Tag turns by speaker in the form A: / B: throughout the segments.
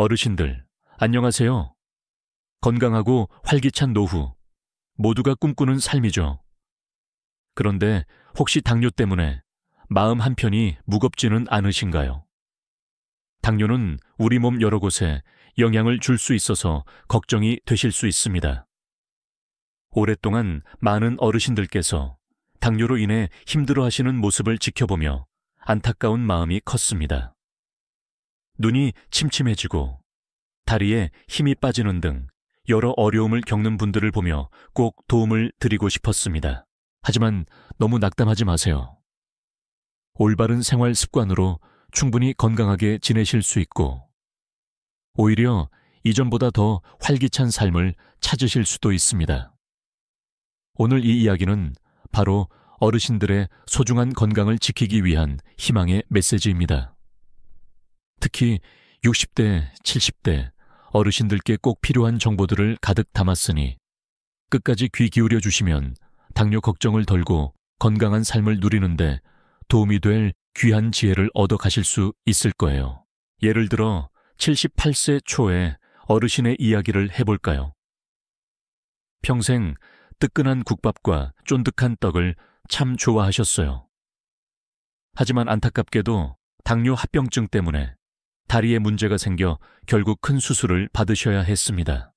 A: 어르신들, 안녕하세요. 건강하고 활기찬 노후, 모두가 꿈꾸는 삶이죠. 그런데 혹시 당뇨 때문에 마음 한편이 무겁지는 않으신가요? 당뇨는 우리 몸 여러 곳에 영향을 줄 수 있어서 걱정이 되실 수 있습니다. 오랫동안 많은 어르신들께서 당뇨로 인해 힘들어하시는 모습을 지켜보며 안타까운 마음이 컸습니다. 눈이 침침해지고 다리에 힘이 빠지는 등 여러 어려움을 겪는 분들을 보며 꼭 도움을 드리고 싶었습니다. 하지만 너무 낙담하지 마세요. 올바른 생활 습관으로 충분히 건강하게 지내실 수 있고 오히려 이전보다 더 활기찬 삶을 찾으실 수도 있습니다. 오늘 이 이야기는 바로 어르신들의 소중한 건강을 지키기 위한 희망의 메시지입니다. 특히 60대, 70대 어르신들께 꼭 필요한 정보들을 가득 담았으니 끝까지 귀 기울여 주시면 당뇨 걱정을 덜고 건강한 삶을 누리는데 도움이 될 귀한 지혜를 얻어 가실 수 있을 거예요. 예를 들어 78세 초에 어르신의 이야기를 해볼까요? 평생 뜨끈한 국밥과 쫀득한 떡을 참 좋아하셨어요. 하지만 안타깝게도 당뇨 합병증 때문에 다리에 문제가 생겨 결국 큰 수술을 받으셔야 했습니다.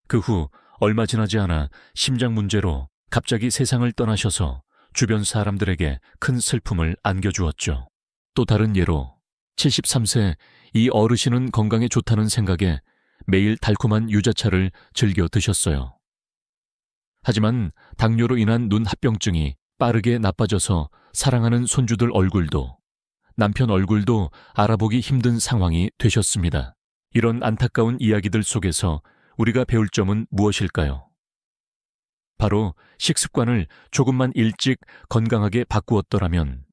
A: 그 후 얼마 지나지 않아 심장 문제로 갑자기 세상을 떠나셔서 주변 사람들에게 큰 슬픔을 안겨주었죠. 또 다른 예로 73세 이 어르신은 건강에 좋다는 생각에 매일 달콤한 유자차를 즐겨 드셨어요. 하지만 당뇨로 인한 눈 합병증이 빠르게 나빠져서 사랑하는 손주들 얼굴도 남편 얼굴도 알아보기 힘든 상황이 되셨습니다. 이런 안타까운 이야기들 속에서 우리가 배울 점은 무엇일까요? 바로 식습관을 조금만 일찍 건강하게 바꾸었더라면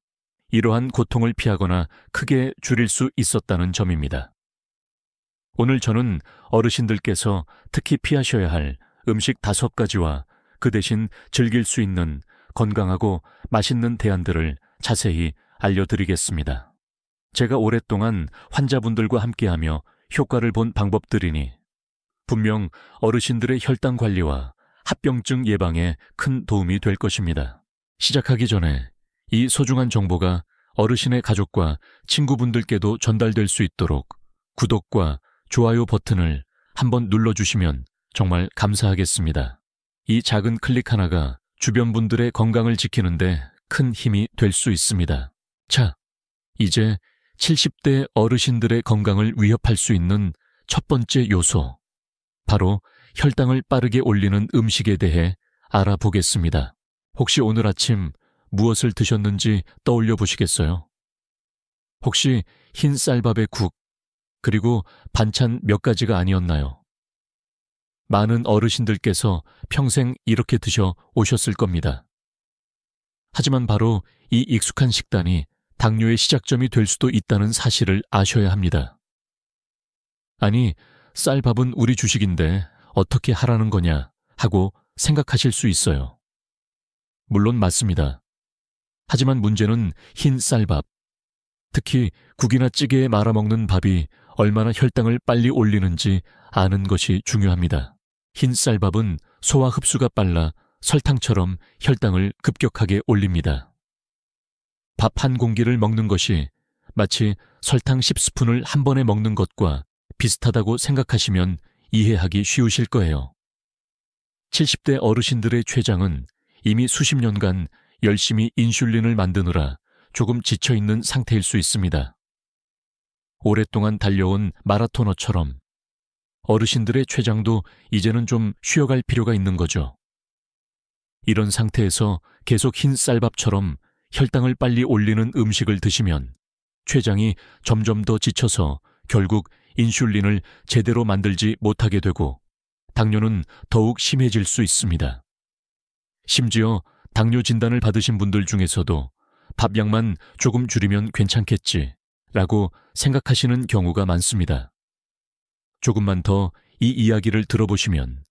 A: 이러한 고통을 피하거나 크게 줄일 수 있었다는 점입니다. 오늘 저는 어르신들께서 특히 피하셔야 할 음식 5가지와 그 대신 즐길 수 있는 건강하고 맛있는 대안들을 자세히 알려드리겠습니다. 제가 오랫동안 환자분들과 함께하며 효과를 본 방법들이니 분명 어르신들의 혈당 관리와 합병증 예방에 큰 도움이 될 것입니다. 시작하기 전에 이 소중한 정보가 어르신의 가족과 친구분들께도 전달될 수 있도록 구독과 좋아요 버튼을 한번 눌러주시면 정말 감사하겠습니다. 이 작은 클릭 하나가 주변 분들의 건강을 지키는데 큰 힘이 될 수 있습니다. 자, 이제 70대 어르신들의 건강을 위협할 수 있는 첫 번째 요소, 바로 혈당을 빠르게 올리는 음식에 대해 알아보겠습니다. 혹시 오늘 아침 무엇을 드셨는지 떠올려 보시겠어요? 혹시 흰 쌀밥에 국, 그리고 반찬 몇 가지가 아니었나요? 많은 어르신들께서 평생 이렇게 드셔 오셨을 겁니다. 하지만 바로 이 익숙한 식단이 당뇨의 시작점이 될 수도 있다는 사실을 아셔야 합니다. 아니, 쌀밥은 우리 주식인데 어떻게 하라는 거냐 하고 생각하실 수 있어요. 물론 맞습니다. 하지만 문제는 흰 쌀밥, 특히 국이나 찌개에 말아먹는 밥이 얼마나 혈당을 빨리 올리는지 아는 것이 중요합니다. 흰 쌀밥은 소화 흡수가 빨라 설탕처럼 혈당을 급격하게 올립니다. 밥 한 공기를 먹는 것이 마치 설탕 10스푼을 한 번에 먹는 것과 비슷하다고 생각하시면 이해하기 쉬우실 거예요. 70대 어르신들의 췌장은 이미 수십 년간 열심히 인슐린을 만드느라 조금 지쳐있는 상태일 수 있습니다. 오랫동안 달려온 마라토너처럼 어르신들의 췌장도 이제는 좀 쉬어갈 필요가 있는 거죠. 이런 상태에서 계속 흰 쌀밥처럼 혈당을 빨리 올리는 음식을 드시면 췌장이 점점 더 지쳐서 결국 인슐린을 제대로 만들지 못하게 되고 당뇨는 더욱 심해질 수 있습니다. 심지어 당뇨 진단을 받으신 분들 중에서도 밥량만 조금 줄이면 괜찮겠지 라고 생각하시는 경우가 많습니다. 조금만 더 이 이야기를 들어보시면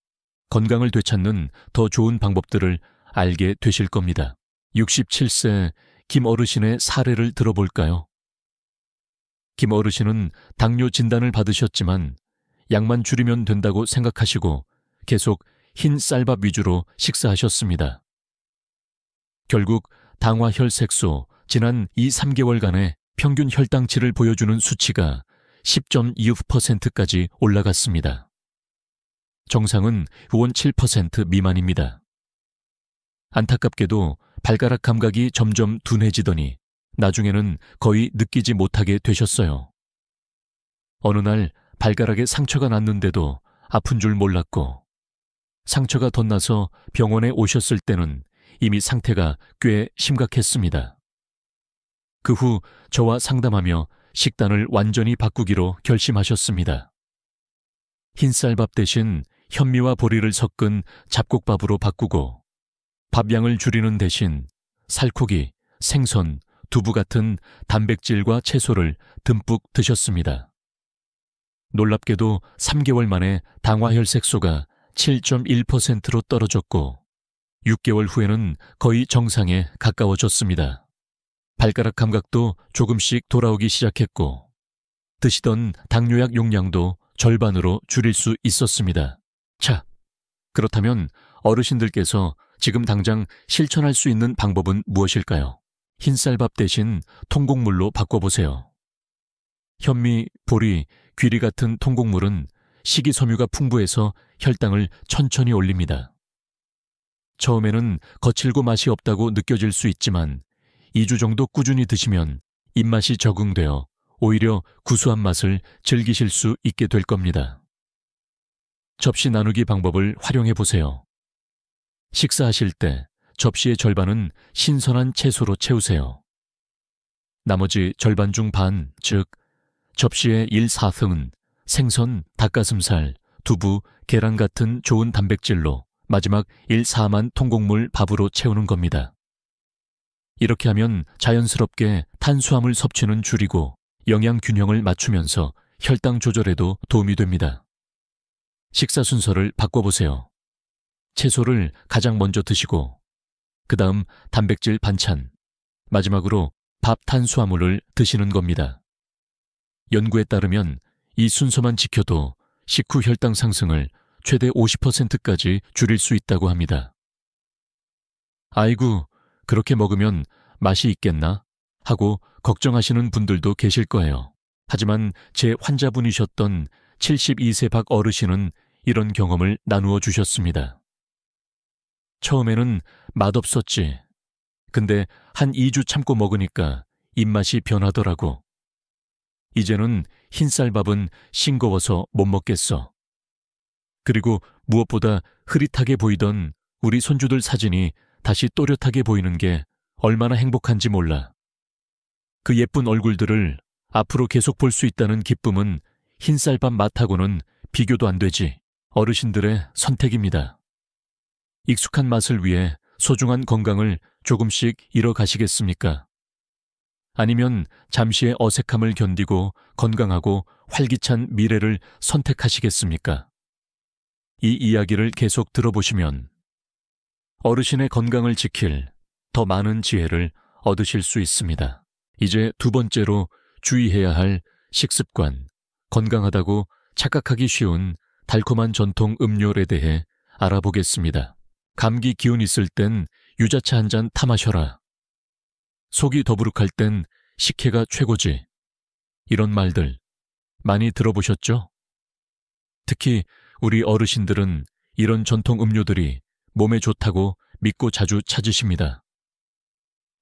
A: 건강을 되찾는 더 좋은 방법들을 알게 되실 겁니다. 67세 김 어르신의 사례를 들어볼까요? 김 어르신은 당뇨 진단을 받으셨지만 약만 줄이면 된다고 생각하시고 계속 흰 쌀밥 위주로 식사하셨습니다. 결국 당화혈색소 지난 2~3개월간의 평균 혈당치를 보여주는 수치가 10.25%까지 올라갔습니다. 정상은 원 7% 미만입니다. 안타깝게도 발가락 감각이 점점 둔해지더니 나중에는 거의 느끼지 못하게 되셨어요. 어느 날 발가락에 상처가 났는데도 아픈 줄 몰랐고 상처가 덧나서 병원에 오셨을 때는 이미 상태가 꽤 심각했습니다. 그 후 저와 상담하며 식단을 완전히 바꾸기로 결심하셨습니다. 흰쌀밥 대신 현미와 보리를 섞은 잡곡밥으로 바꾸고 밥량을 줄이는 대신 살코기, 생선, 두부 같은 단백질과 채소를 듬뿍 드셨습니다. 놀랍게도 3개월 만에 당화혈색소가 7.1%로 떨어졌고 6개월 후에는 거의 정상에 가까워졌습니다. 발가락 감각도 조금씩 돌아오기 시작했고 드시던 당뇨약 용량도 절반으로 줄일 수 있었습니다. 자, 그렇다면 어르신들께서 지금 당장 실천할 수 있는 방법은 무엇일까요? 흰쌀밥 대신 통곡물로 바꿔보세요. 현미, 보리, 귀리 같은 통곡물은 식이섬유가 풍부해서 혈당을 천천히 올립니다. 처음에는 거칠고 맛이 없다고 느껴질 수 있지만 2주 정도 꾸준히 드시면 입맛이 적응되어 오히려 구수한 맛을 즐기실 수 있게 될 겁니다. 접시 나누기 방법을 활용해 보세요. 식사하실 때 접시의 절반은 신선한 채소로 채우세요. 나머지 절반 중 반, 즉 접시의 1/4은 생선, 닭가슴살, 두부, 계란 같은 좋은 단백질로 마지막 1/4만 통곡물 밥으로 채우는 겁니다. 이렇게 하면 자연스럽게 탄수화물 섭취는 줄이고 영양 균형을 맞추면서 혈당 조절에도 도움이 됩니다. 식사 순서를 바꿔보세요. 채소를 가장 먼저 드시고 그 다음 단백질 반찬, 마지막으로 밥 탄수화물을 드시는 겁니다. 연구에 따르면 이 순서만 지켜도 식후 혈당 상승을 최대 50%까지 줄일 수 있다고 합니다. 아이고, 그렇게 먹으면 맛이 있겠나? 하고 걱정하시는 분들도 계실 거예요. 하지만 제 환자분이셨던 72세 박 어르신은 이런 경험을 나누어 주셨습니다. 처음에는 맛없었지. 근데 한 2주 참고 먹으니까 입맛이 변하더라고. 이제는 흰쌀밥은 싱거워서 못 먹겠어. 그리고 무엇보다 흐릿하게 보이던 우리 손주들 사진이 다시 또렷하게 보이는 게 얼마나 행복한지 몰라. 그 예쁜 얼굴들을 앞으로 계속 볼 수 있다는 기쁨은 흰쌀밥 맛하고는 비교도 안 되지. 어르신들의 선택입니다. 익숙한 맛을 위해 소중한 건강을 조금씩 잃어가시겠습니까? 아니면 잠시의 어색함을 견디고 건강하고 활기찬 미래를 선택하시겠습니까? 이 이야기를 계속 들어보시면 어르신의 건강을 지킬 더 많은 지혜를 얻으실 수 있습니다. 이제 두 번째로 주의해야 할 식습관, 건강하다고 착각하기 쉬운 달콤한 전통 음료에 대해 알아보겠습니다. 감기 기운 있을 땐 유자차 한 잔 타 마셔라. 속이 더부룩할 땐 식혜가 최고지. 이런 말들 많이 들어보셨죠? 특히 우리 어르신들은 이런 전통 음료들이 몸에 좋다고 믿고 자주 찾으십니다.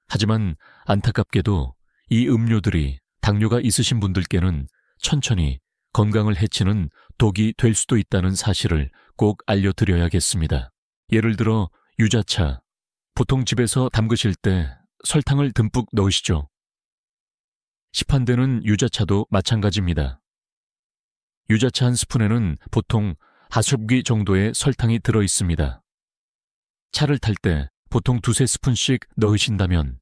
A: 하지만 안타깝게도 이 음료들이 당뇨가 있으신 분들께는 천천히 건강을 해치는 독이 될 수도 있다는 사실을 꼭 알려드려야겠습니다. 예를 들어 유자차, 보통 집에서 담그실 때 설탕을 듬뿍 넣으시죠. 시판되는 유자차도 마찬가지입니다. 유자차 한 스푼에는 보통 하수기 정도의 설탕이 들어 있습니다. 차를 탈 때 보통 2~3스푼씩 넣으신다면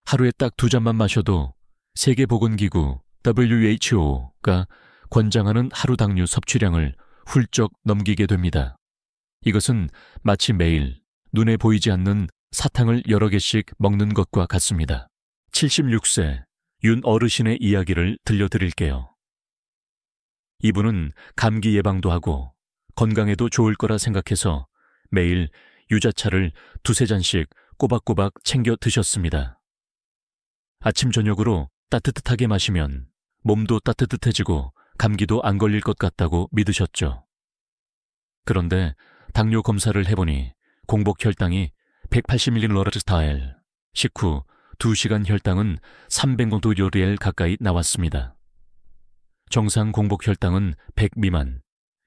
A: 하루에 딱 2잔만 마셔도 세계보건기구 WHO가 권장하는 하루 당류 섭취량을 훌쩍 넘기게 됩니다. 이것은 마치 매일 눈에 보이지 않는 사탕을 여러 개씩 먹는 것과 같습니다. 76세 윤 어르신의 이야기를 들려드릴게요. 이분은 감기 예방도 하고 건강에도 좋을 거라 생각해서 매일 유자차를 2~3잔씩 꼬박꼬박 챙겨 드셨습니다. 아침 저녁으로 따뜻하게 마시면 몸도 따뜻해지고 감기도 안 걸릴 것 같다고 믿으셨죠. 그런데 당뇨 검사를 해보니 공복 혈당이 180mg/달, 식후 2시간 혈당은 300mg 가까이 나왔습니다. 정상 공복 혈당은 100 미만,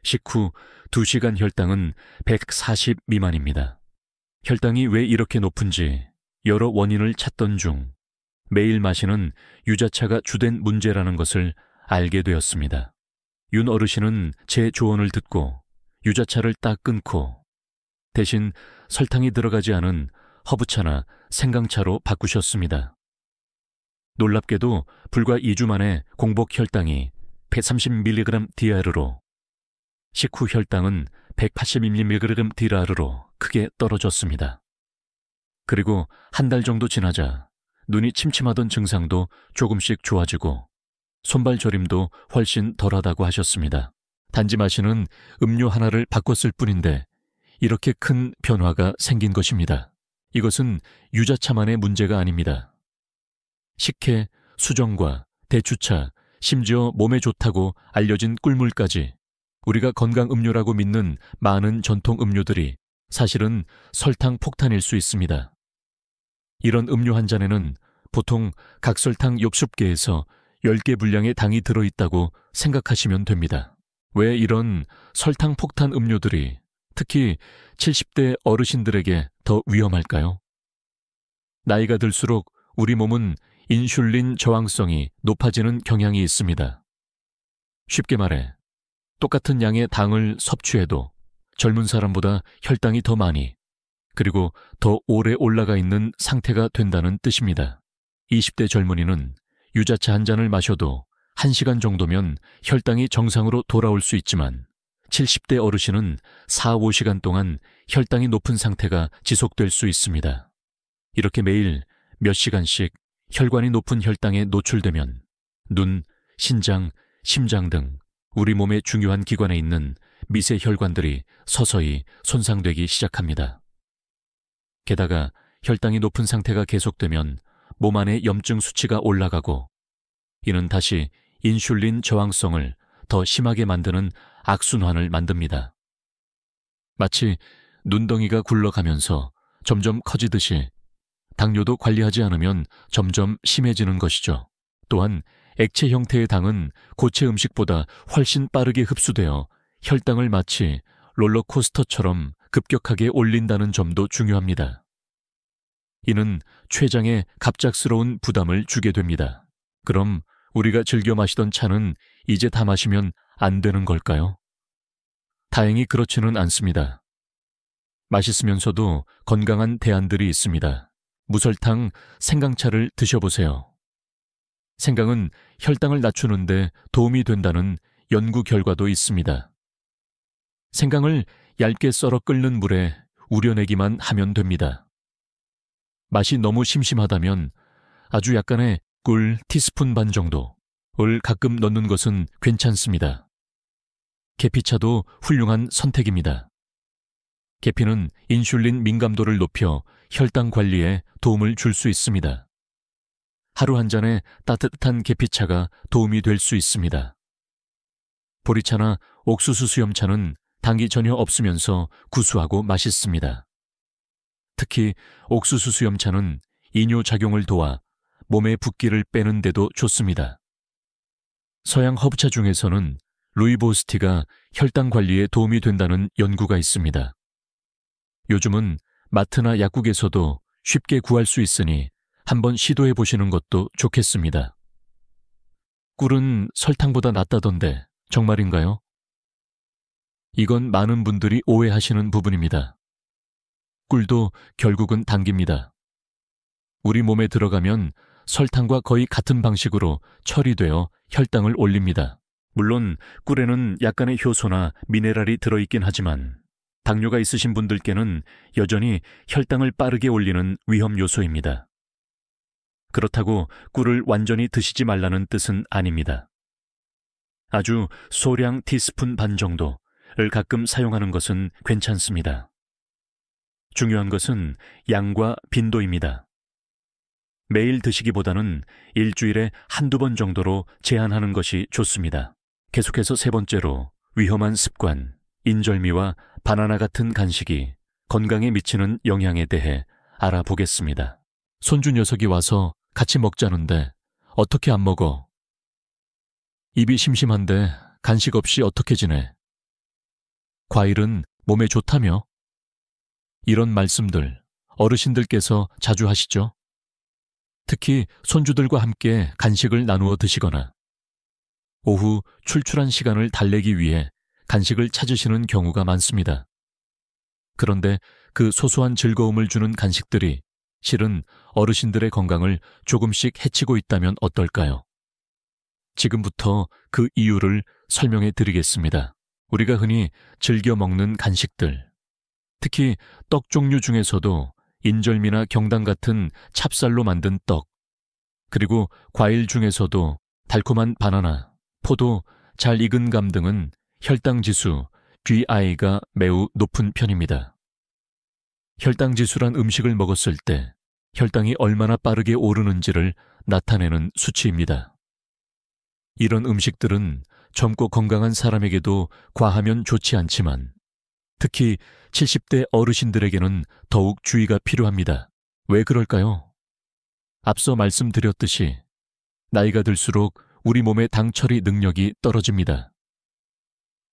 A: 식후 2시간 혈당은 140 미만입니다. 혈당이 왜 이렇게 높은지 여러 원인을 찾던 중 매일 마시는 유자차가 주된 문제라는 것을 알게 되었습니다. 윤 어르신은 제 조언을 듣고 유자차를 딱 끊고 대신 설탕이 들어가지 않은 허브차나 생강차로 바꾸셨습니다. 놀랍게도 불과 2주 만에 공복 혈당이 130mg/dR로, 식후 혈당은 182mg/dR로 크게 떨어졌습니다. 그리고 한 달 정도 지나자 눈이 침침하던 증상도 조금씩 좋아지고 손발 저림도 훨씬 덜하다고 하셨습니다. 단지 마시는 음료 하나를 바꿨을 뿐인데 이렇게 큰 변화가 생긴 것입니다. 이것은 유자차만의 문제가 아닙니다. 식혜, 수정과 대추차, 심지어 몸에 좋다고 알려진 꿀물까지 우리가 건강 음료라고 믿는 많은 전통 음료들이 사실은 설탕 폭탄일 수 있습니다. 이런 음료 한 잔에는 보통 각설탕 엽습계에서 10개 분량의 당이 들어있다고 생각하시면 됩니다. 왜 이런 설탕 폭탄 음료들이 특히 70대 어르신들에게 더 위험할까요? 나이가 들수록 우리 몸은 인슐린 저항성이 높아지는 경향이 있습니다. 쉽게 말해 똑같은 양의 당을 섭취해도 젊은 사람보다 혈당이 더 많이 그리고 더 오래 올라가 있는 상태가 된다는 뜻입니다. 20대 젊은이는 유자차 한 잔을 마셔도 1시간 정도면 혈당이 정상으로 돌아올 수 있지만 70대 어르신은 4~5시간 동안 혈당이 높은 상태가 지속될 수 있습니다. 이렇게 매일 몇 시간씩 혈관이 높은 혈당에 노출되면 눈, 신장, 심장 등 우리 몸의 중요한 기관에 있는 미세 혈관들이 서서히 손상되기 시작합니다. 게다가 혈당이 높은 상태가 계속되면 몸 안의 염증 수치가 올라가고 이는 다시 인슐린 저항성을 더 심하게 만드는 악순환을 만듭니다. 마치 눈덩이가 굴러가면서 점점 커지듯이 당뇨도 관리하지 않으면 점점 심해지는 것이죠. 또한 액체 형태의 당은 고체 음식보다 훨씬 빠르게 흡수되어 혈당을 마치 롤러코스터처럼 급격하게 올린다는 점도 중요합니다. 이는 췌장에 갑작스러운 부담을 주게 됩니다. 그럼 우리가 즐겨 마시던 차는 이제 다 마시면 안 되는 걸까요? 다행히 그렇지는 않습니다. 맛있으면서도 건강한 대안들이 있습니다. 무설탕 생강차를 드셔보세요. 생강은 혈당을 낮추는데 도움이 된다는 연구 결과도 있습니다. 생강을 얇게 썰어 끓는 물에 우려내기만 하면 됩니다. 맛이 너무 심심하다면 아주 약간의 꿀 티스푼 반 정도를 가끔 넣는 것은 괜찮습니다. 계피차도 훌륭한 선택입니다. 계피는 인슐린 민감도를 높여 혈당 관리에 도움을 줄 수 있습니다. 하루 한 잔의 따뜻한 계피차가 도움이 될 수 있습니다. 보리차나 옥수수 수염차는 당이 전혀 없으면서 구수하고 맛있습니다. 특히 옥수수 수염차는 이뇨작용을 도와 몸의 붓기를 빼는 데도 좋습니다. 서양 허브차 중에서는 루이보스티가 혈당 관리에 도움이 된다는 연구가 있습니다. 요즘은 마트나 약국에서도 쉽게 구할 수 있으니 한번 시도해 보시는 것도 좋겠습니다. 꿀은 설탕보다 낫다던데 정말인가요? 이건 많은 분들이 오해하시는 부분입니다. 꿀도 결국은 당깁니다. 우리 몸에 들어가면 설탕과 거의 같은 방식으로 처리되어 혈당을 올립니다. 물론 꿀에는 약간의 효소나 미네랄이 들어있긴 하지만 당뇨가 있으신 분들께는 여전히 혈당을 빠르게 올리는 위험 요소입니다. 그렇다고 꿀을 완전히 드시지 말라는 뜻은 아닙니다. 아주 소량 티스푼 반 정도를 가끔 사용하는 것은 괜찮습니다. 중요한 것은 양과 빈도입니다. 매일 드시기보다는 일주일에 한두 번 정도로 제한하는 것이 좋습니다. 계속해서 세 번째로 위험한 습관, 인절미와 바나나 같은 간식이 건강에 미치는 영향에 대해 알아보겠습니다. 손주 녀석이 와서 같이 먹자는데 어떻게 안 먹어? 입이 심심한데 간식 없이 어떻게 지내? 과일은 몸에 좋다며? 이런 말씀들 어르신들께서 자주 하시죠? 특히 손주들과 함께 간식을 나누어 드시거나 오후 출출한 시간을 달래기 위해 간식을 찾으시는 경우가 많습니다. 그런데 그 소소한 즐거움을 주는 간식들이 실은 어르신들의 건강을 조금씩 해치고 있다면 어떨까요? 지금부터 그 이유를 설명해 드리겠습니다. 우리가 흔히 즐겨 먹는 간식들, 특히 떡 종류 중에서도 인절미나 경당 같은 찹쌀로 만든 떡, 그리고 과일 중에서도 달콤한 바나나, 포도, 잘 익은 감 등은 혈당지수, GI가 매우 높은 편입니다. 혈당지수란 음식을 먹었을 때 혈당이 얼마나 빠르게 오르는지를 나타내는 수치입니다. 이런 음식들은 젊고 건강한 사람에게도 과하면 좋지 않지만 특히 70대 어르신들에게는 더욱 주의가 필요합니다. 왜 그럴까요? 앞서 말씀드렸듯이 나이가 들수록 우리 몸의 당 처리 능력이 떨어집니다.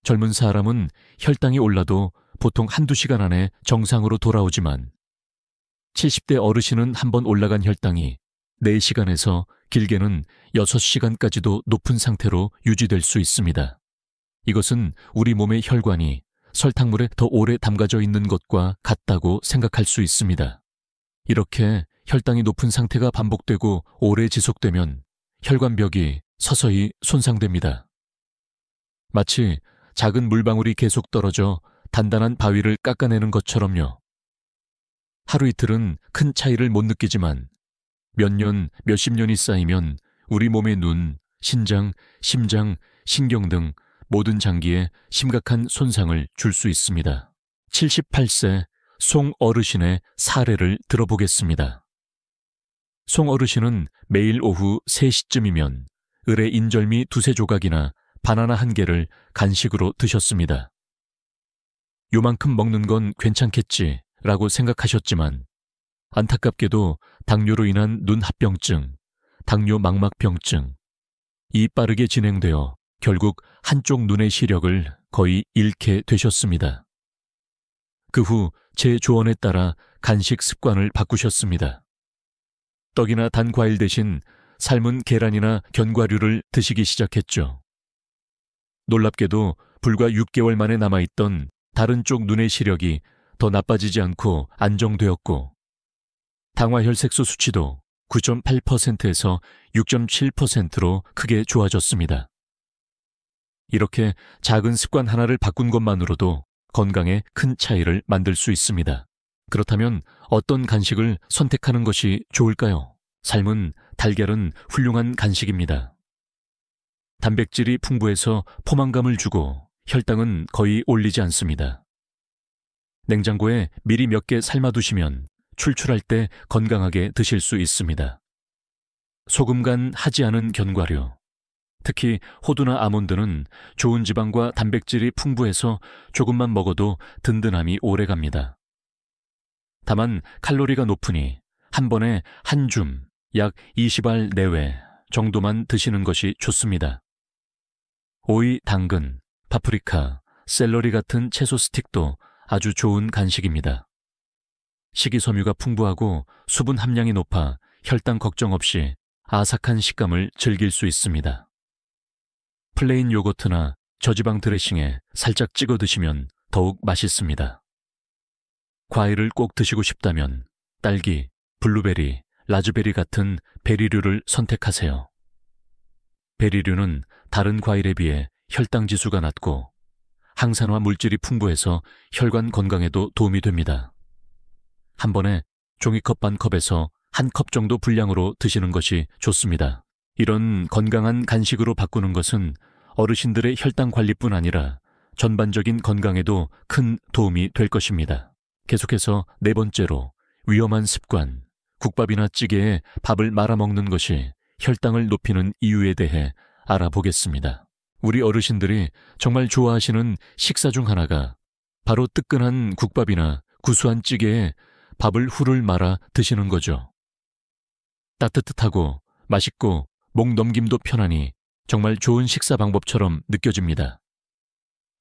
A: 젊은 사람은 혈당이 올라도 보통 한두 시간 안에 정상으로 돌아오지만 70대 어르신은 한번 올라간 혈당이 4시간에서 길게는 6시간까지도 높은 상태로 유지될 수 있습니다. 이것은 우리 몸의 혈관이 설탕물에 더 오래 담가져 있는 것과 같다고 생각할 수 있습니다. 이렇게 혈당이 높은 상태가 반복되고 오래 지속되면 혈관벽이 서서히 손상됩니다. 마치 작은 물방울이 계속 떨어져 단단한 바위를 깎아내는 것처럼요. 하루 이틀은 큰 차이를 못 느끼지만 몇 년, 몇십 년이 쌓이면 우리 몸의 눈, 신장, 심장, 신경 등 모든 장기에 심각한 손상을 줄 수 있습니다. 78세 송 어르신의 사례를 들어보겠습니다. 송 어르신은 매일 오후 3시쯤이면 을의 인절미 2-3조각이나 바나나 1개를 간식으로 드셨습니다. 요만큼 먹는 건 괜찮겠지라고 생각하셨지만 안타깝게도 당뇨로 인한 눈합병증, 당뇨 망막병증, 이 빠르게 진행되어 결국 한쪽 눈의 시력을 거의 잃게 되셨습니다. 그 후 제 조언에 따라 간식 습관을 바꾸셨습니다. 떡이나 단 과일 대신 삶은 계란이나 견과류를 드시기 시작했죠. 놀랍게도 불과 6개월 만에 남아있던 다른 쪽 눈의 시력이 더 나빠지지 않고 안정되었고 당화혈색소 수치도 9.8%에서 6.7%로 크게 좋아졌습니다. 이렇게 작은 습관 하나를 바꾼 것만으로도 건강에 큰 차이를 만들 수 있습니다. 그렇다면 어떤 간식을 선택하는 것이 좋을까요? 삶은 달걀은 훌륭한 간식입니다. 단백질이 풍부해서 포만감을 주고 혈당은 거의 올리지 않습니다. 냉장고에 미리 몇 개 삶아두시면 출출할 때 건강하게 드실 수 있습니다. 소금 간 하지 않은 견과류, 특히 호두나 아몬드는 좋은 지방과 단백질이 풍부해서 조금만 먹어도 든든함이 오래갑니다. 다만 칼로리가 높으니 한 번에 한 줌, 약 20알 내외 정도만 드시는 것이 좋습니다. 오이, 당근, 파프리카, 샐러리 같은 채소 스틱도 아주 좋은 간식입니다. 식이섬유가 풍부하고 수분 함량이 높아 혈당 걱정 없이 아삭한 식감을 즐길 수 있습니다. 플레인 요거트나 저지방 드레싱에 살짝 찍어 드시면 더욱 맛있습니다. 과일을 꼭 드시고 싶다면 딸기, 블루베리, 라즈베리 같은 베리류를 선택하세요. 베리류는 다른 과일에 비해 혈당 지수가 낮고 항산화 물질이 풍부해서 혈관 건강에도 도움이 됩니다. 한 번에 종이컵 반 컵에서 한 컵 정도 분량으로 드시는 것이 좋습니다. 이런 건강한 간식으로 바꾸는 것은 어르신들의 혈당 관리뿐 아니라 전반적인 건강에도 큰 도움이 될 것입니다. 계속해서 네 번째로 위험한 습관, 국밥이나 찌개에 밥을 말아 먹는 것이 혈당을 높이는 이유에 대해 알아보겠습니다. 우리 어르신들이 정말 좋아하시는 식사 중 하나가 바로 뜨끈한 국밥이나 구수한 찌개에 밥을 훌훌 말아 드시는 거죠. 따뜻하고 맛있고 목 넘김도 편하니 정말 좋은 식사 방법처럼 느껴집니다.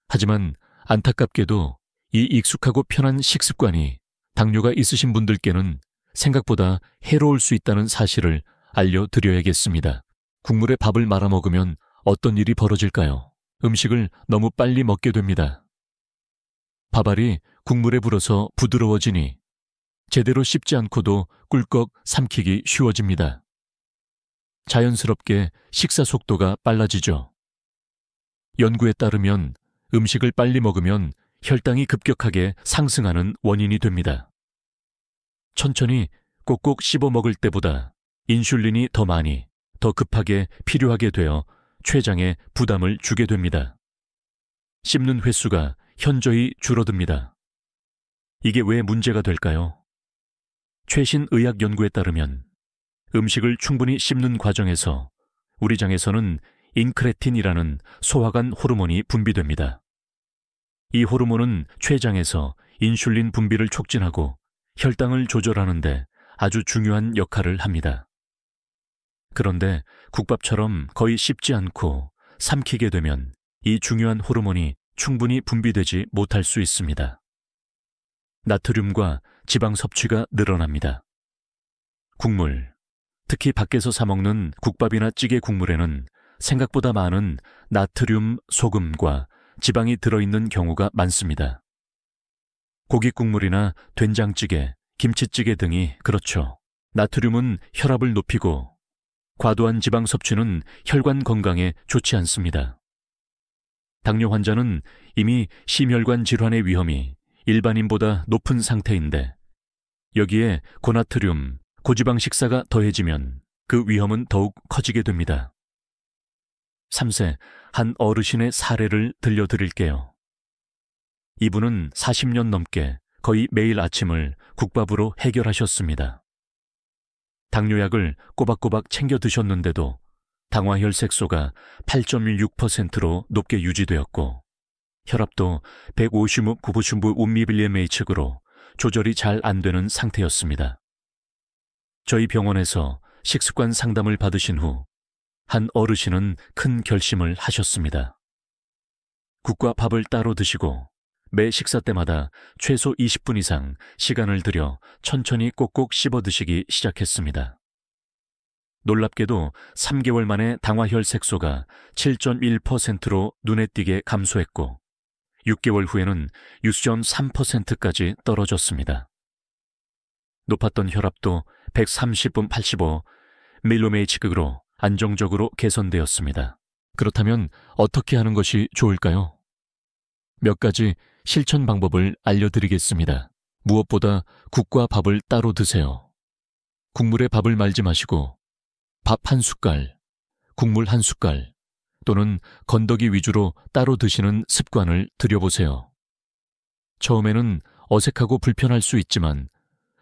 A: 하지만 안타깝게도 이 익숙하고 편한 식습관이 당뇨가 있으신 분들께는 생각보다 해로울 수 있다는 사실을 알려드려야겠습니다. 국물에 밥을 말아 먹으면 어떤 일이 벌어질까요? 음식을 너무 빨리 먹게 됩니다. 밥알이 국물에 불어서 부드러워지니 제대로 씹지 않고도 꿀꺽 삼키기 쉬워집니다. 자연스럽게 식사 속도가 빨라지죠. 연구에 따르면 음식을 빨리 먹으면 혈당이 급격하게 상승하는 원인이 됩니다. 천천히 꼭꼭 씹어 먹을 때보다 인슐린이 더 많이, 더 급하게 필요하게 되어 췌장에 부담을 주게 됩니다. 씹는 횟수가 현저히 줄어듭니다. 이게 왜 문제가 될까요? 최신 의학 연구에 따르면 음식을 충분히 씹는 과정에서 우리 장에서는 인크레틴이라는 소화관 호르몬이 분비됩니다. 이 호르몬은 췌장에서 인슐린 분비를 촉진하고 혈당을 조절하는 데 아주 중요한 역할을 합니다. 그런데 국밥처럼 거의 씹지 않고 삼키게 되면 이 중요한 호르몬이 충분히 분비되지 못할 수 있습니다. 나트륨과 지방 섭취가 늘어납니다. 국물, 특히 밖에서 사 먹는 국밥이나 찌개 국물에는 생각보다 많은 나트륨, 소금과 지방이 들어있는 경우가 많습니다. 고기 국물이나 된장찌개, 김치찌개 등이 그렇죠. 나트륨은 혈압을 높이고 과도한 지방 섭취는 혈관 건강에 좋지 않습니다. 당뇨 환자는 이미 심혈관 질환의 위험이 일반인보다 높은 상태인데 여기에 고나트륨, 고지방 식사가 더해지면 그 위험은 더욱 커지게 됩니다. 3세 한 어르신의 사례를 들려드릴게요. 이분은 40년 넘게 거의 매일 아침을 국밥으로 해결하셨습니다. 당뇨약을 꼬박꼬박 챙겨 드셨는데도 당화혈색소가 8.16%로 높게 유지되었고 혈압도 155/90mmHg로 조절이 잘 안 되는 상태였습니다. 저희 병원에서 식습관 상담을 받으신 후 한 어르신은 큰 결심을 하셨습니다. 국과 밥을 따로 드시고 매 식사 때마다 최소 20분 이상 시간을 들여 천천히 꼭꼭 씹어 드시기 시작했습니다. 놀랍게도 3개월 만에 당화혈색소가 7.1%로 눈에 띄게 감소했고 6개월 후에는 6.3%까지 떨어졌습니다. 높았던 혈압도 130/85mmHg로 안정적으로 개선되었습니다. 그렇다면 어떻게 하는 것이 좋을까요? 몇 가지 실천 방법을 알려드리겠습니다. 무엇보다 국과 밥을 따로 드세요. 국물에 밥을 말지 마시고 밥 한 숟갈, 국물 한 숟갈 또는 건더기 위주로 따로 드시는 습관을 들여보세요. 처음에는 어색하고 불편할 수 있지만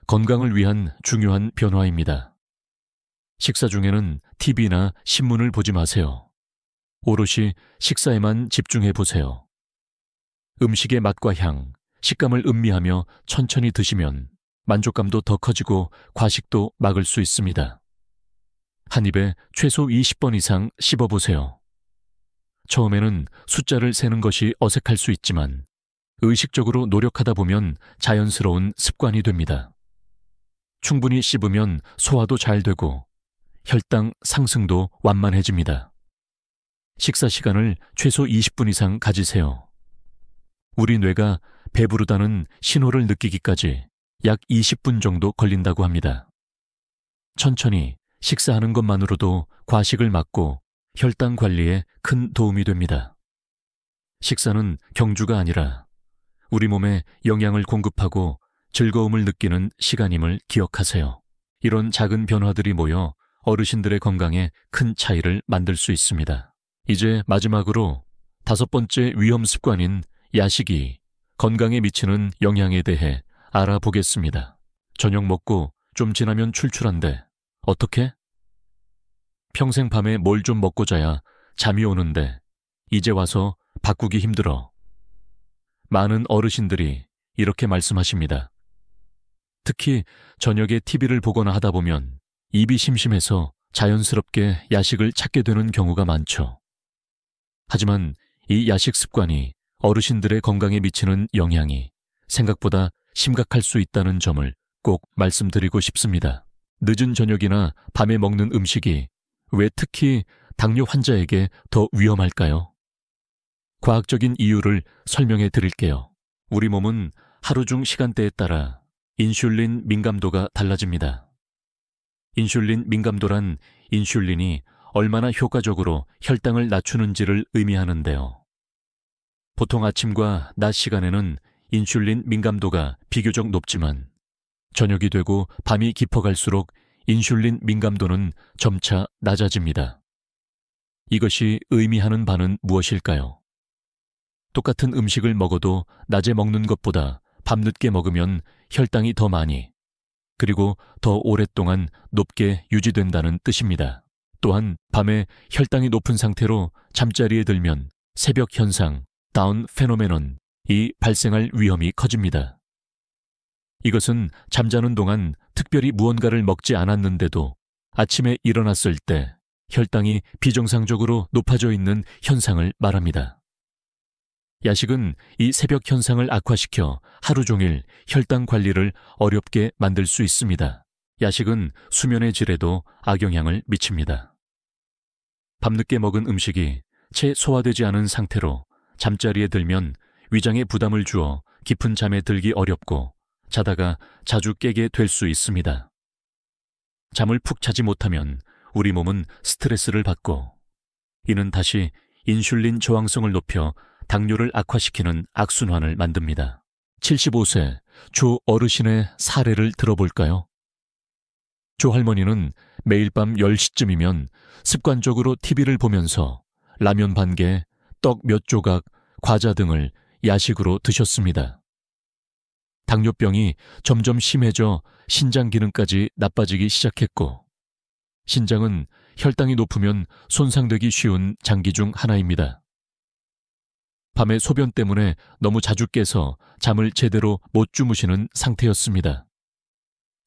A: 건강을 위한 중요한 변화입니다. 식사 중에는 TV나 신문을 보지 마세요. 오롯이 식사에만 집중해 보세요. 음식의 맛과 향, 식감을 음미하며 천천히 드시면 만족감도 더 커지고 과식도 막을 수 있습니다. 한 입에 최소 20번 이상 씹어보세요. 처음에는 숫자를 세는 것이 어색할 수 있지만 의식적으로 노력하다 보면 자연스러운 습관이 됩니다. 충분히 씹으면 소화도 잘 되고 혈당 상승도 완만해집니다. 식사 시간을 최소 20분 이상 가지세요. 우리 뇌가 배부르다는 신호를 느끼기까지 약 20분 정도 걸린다고 합니다. 천천히 식사하는 것만으로도 과식을 막고 혈당 관리에 큰 도움이 됩니다. 식사는 경주가 아니라 우리 몸에 영양을 공급하고 즐거움을 느끼는 시간임을 기억하세요. 이런 작은 변화들이 모여 어르신들의 건강에 큰 차이를 만들 수 있습니다. 이제 마지막으로 5번째 위험 습관인 야식이 건강에 미치는 영향에 대해 알아보겠습니다. 저녁 먹고 좀 지나면 출출한데 어떻게? 평생 밤에 뭘 좀 먹고 자야 잠이 오는데 이제 와서 바꾸기 힘들어. 많은 어르신들이 이렇게 말씀하십니다. 특히 저녁에 TV를 보거나 하다 보면 입이 심심해서 자연스럽게 야식을 찾게 되는 경우가 많죠. 하지만 이 야식 습관이 어르신들의 건강에 미치는 영향이 생각보다 심각할 수 있다는 점을 꼭 말씀드리고 싶습니다. 늦은 저녁이나 밤에 먹는 음식이 왜 특히 당뇨 환자에게 더 위험할까요? 과학적인 이유를 설명해 드릴게요. 우리 몸은 하루 중 시간대에 따라 인슐린 민감도가 달라집니다. 인슐린 민감도란 인슐린이 얼마나 효과적으로 혈당을 낮추는지를 의미하는데요. 보통 아침과 낮 시간에는 인슐린 민감도가 비교적 높지만 저녁이 되고 밤이 깊어갈수록 인슐린 민감도는 점차 낮아집니다. 이것이 의미하는 바는 무엇일까요? 똑같은 음식을 먹어도 낮에 먹는 것보다 밤늦게 먹으면 혈당이 더 많이 그리고 더 오랫동안 높게 유지된다는 뜻입니다. 또한 밤에 혈당이 높은 상태로 잠자리에 들면 새벽 현상, 다운 페노메논이 발생할 위험이 커집니다. 이것은 잠자는 동안 특별히 무언가를 먹지 않았는데도 아침에 일어났을 때 혈당이 비정상적으로 높아져 있는 현상을 말합니다. 야식은 이 새벽 현상을 악화시켜 하루 종일 혈당 관리를 어렵게 만들 수 있습니다. 야식은 수면의 질에도 악영향을 미칩니다. 밤늦게 먹은 음식이 채 소화되지 않은 상태로 잠자리에 들면 위장에 부담을 주어 깊은 잠에 들기 어렵고 자다가 자주 깨게 될 수 있습니다. 잠을 푹 자지 못하면 우리 몸은 스트레스를 받고 이는 다시 인슐린 저항성을 높여 당뇨를 악화시키는 악순환을 만듭니다. 75세 조 어르신의 사례를 들어볼까요? 조 할머니는 매일 밤 10시쯤이면 습관적으로 TV를 보면서 라면 반 개, 떡 몇 조각, 과자 등을 야식으로 드셨습니다. 당뇨병이 점점 심해져 신장 기능까지 나빠지기 시작했고 신장은 혈당이 높으면 손상되기 쉬운 장기 중 하나입니다. 밤에 소변 때문에 너무 자주 깨서 잠을 제대로 못 주무시는 상태였습니다.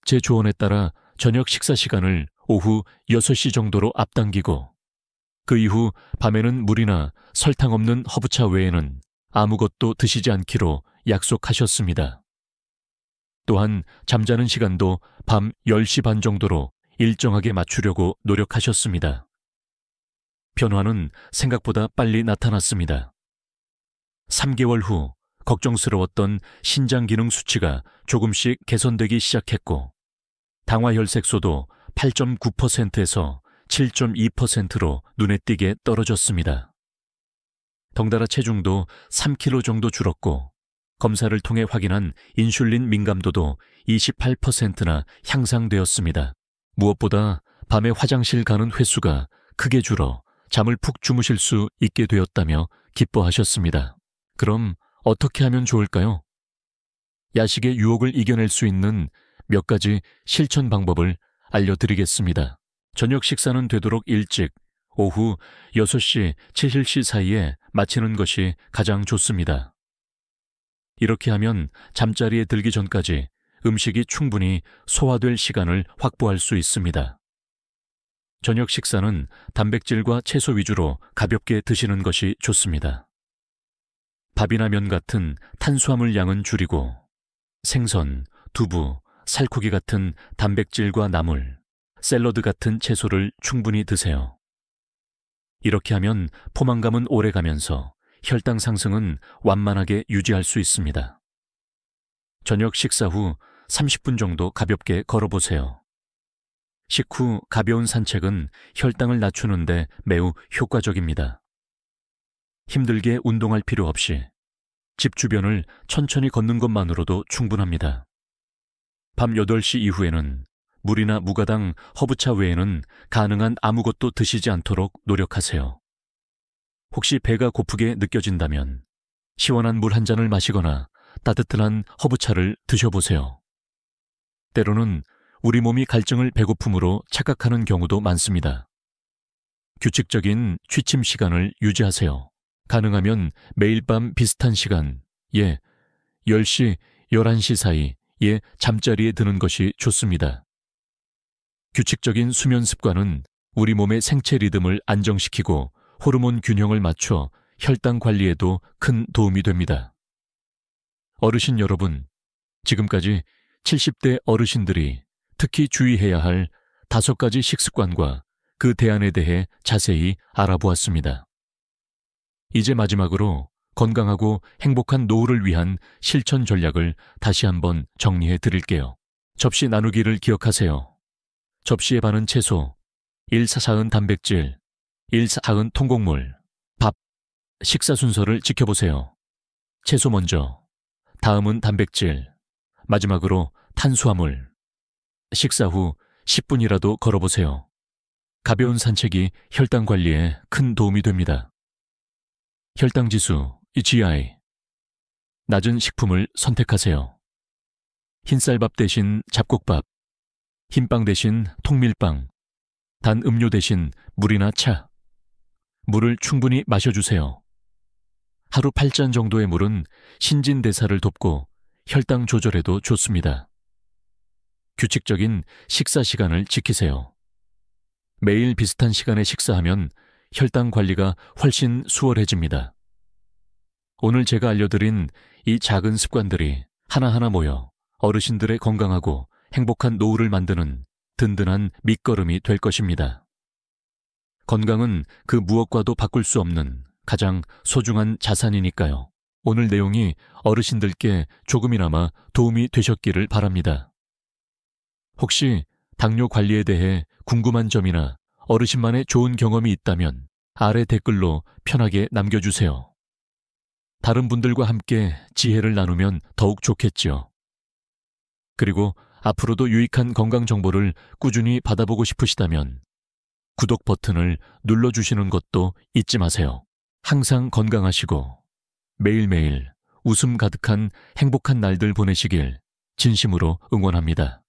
A: 제 조언에 따라 저녁 식사 시간을 오후 6시 정도로 앞당기고 그 이후 밤에는 물이나 설탕 없는 허브차 외에는 아무것도 드시지 않기로 약속하셨습니다. 또한 잠자는 시간도 밤 10시 반 정도로 일정하게 맞추려고 노력하셨습니다. 변화는 생각보다 빨리 나타났습니다. 3개월 후 걱정스러웠던 신장 기능 수치가 조금씩 개선되기 시작했고 당화혈색소도 8.9%에서 7.2%로 눈에 띄게 떨어졌습니다. 덩달아 체중도 3kg 정도 줄었고 검사를 통해 확인한 인슐린 민감도도 28%나 향상되었습니다. 무엇보다 밤에 화장실 가는 횟수가 크게 줄어 잠을 푹 주무실 수 있게 되었다며 기뻐하셨습니다. 그럼 어떻게 하면 좋을까요? 야식의 유혹을 이겨낼 수 있는 몇 가지 실천 방법을 알려드리겠습니다. 저녁 식사는 되도록 일찍 오후 6시, 7시 사이에 마치는 것이 가장 좋습니다. 이렇게 하면 잠자리에 들기 전까지 음식이 충분히 소화될 시간을 확보할 수 있습니다. 저녁 식사는 단백질과 채소 위주로 가볍게 드시는 것이 좋습니다. 밥이나 면 같은 탄수화물 양은 줄이고 생선, 두부, 살코기 같은 단백질과 나물, 샐러드 같은 채소를 충분히 드세요. 이렇게 하면 포만감은 오래가면서 혈당 상승은 완만하게 유지할 수 있습니다. 저녁 식사 후 30분 정도 가볍게 걸어보세요. 식후 가벼운 산책은 혈당을 낮추는데 매우 효과적입니다. 힘들게 운동할 필요 없이 집 주변을 천천히 걷는 것만으로도 충분합니다. 밤 8시 이후에는 물이나 무가당, 허브차 외에는 가능한 아무것도 드시지 않도록 노력하세요. 혹시 배가 고프게 느껴진다면 시원한 물 한 잔을 마시거나 따뜻한 허브차를 드셔보세요. 때로는 우리 몸이 갈증을 배고픔으로 착각하는 경우도 많습니다. 규칙적인 취침 시간을 유지하세요. 가능하면 매일 밤 비슷한 시간, 10시, 11시 사이에 잠자리에 드는 것이 좋습니다. 규칙적인 수면 습관은 우리 몸의 생체 리듬을 안정시키고 호르몬 균형을 맞춰 혈당 관리에도 큰 도움이 됩니다. 어르신 여러분, 지금까지 70대 어르신들이 특히 주의해야 할 5가지 식습관과 그 대안에 대해 자세히 알아보았습니다. 이제 마지막으로 건강하고 행복한 노후를 위한 실천 전략을 다시 한번 정리해 드릴게요. 접시 나누기를 기억하세요. 접시에 반은 채소, 1/4은 단백질, 1/4은 통곡물, 밥. 식사 순서를 지켜보세요. 채소 먼저, 다음은 단백질, 마지막으로 탄수화물. 식사 후 10분이라도 걸어보세요. 가벼운 산책이 혈당 관리에 큰 도움이 됩니다. 혈당 지수, GI. 낮은 식품을 선택하세요. 흰쌀밥 대신 잡곡밥, 흰빵 대신 통밀빵, 단 음료 대신 물이나 차. 물을 충분히 마셔주세요. 하루 8잔 정도의 물은 신진대사를 돕고 혈당 조절에도 좋습니다. 규칙적인 식사 시간을 지키세요. 매일 비슷한 시간에 식사하면 혈당 관리가 훨씬 수월해집니다. 오늘 제가 알려드린 이 작은 습관들이 하나하나 모여 어르신들의 건강하고 행복한 노후를 만드는 든든한 밑거름이 될 것입니다. 건강은 그 무엇과도 바꿀 수 없는 가장 소중한 자산이니까요. 오늘 내용이 어르신들께 조금이나마 도움이 되셨기를 바랍니다. 혹시 당뇨 관리에 대해 궁금한 점이나 어르신만의 좋은 경험이 있다면 아래 댓글로 편하게 남겨주세요. 다른 분들과 함께 지혜를 나누면 더욱 좋겠지요. 그리고 앞으로도 유익한 건강 정보를 꾸준히 받아보고 싶으시다면 구독 버튼을 눌러주시는 것도 잊지 마세요. 항상 건강하시고 매일매일 웃음 가득한 행복한 날들 보내시길 진심으로 응원합니다.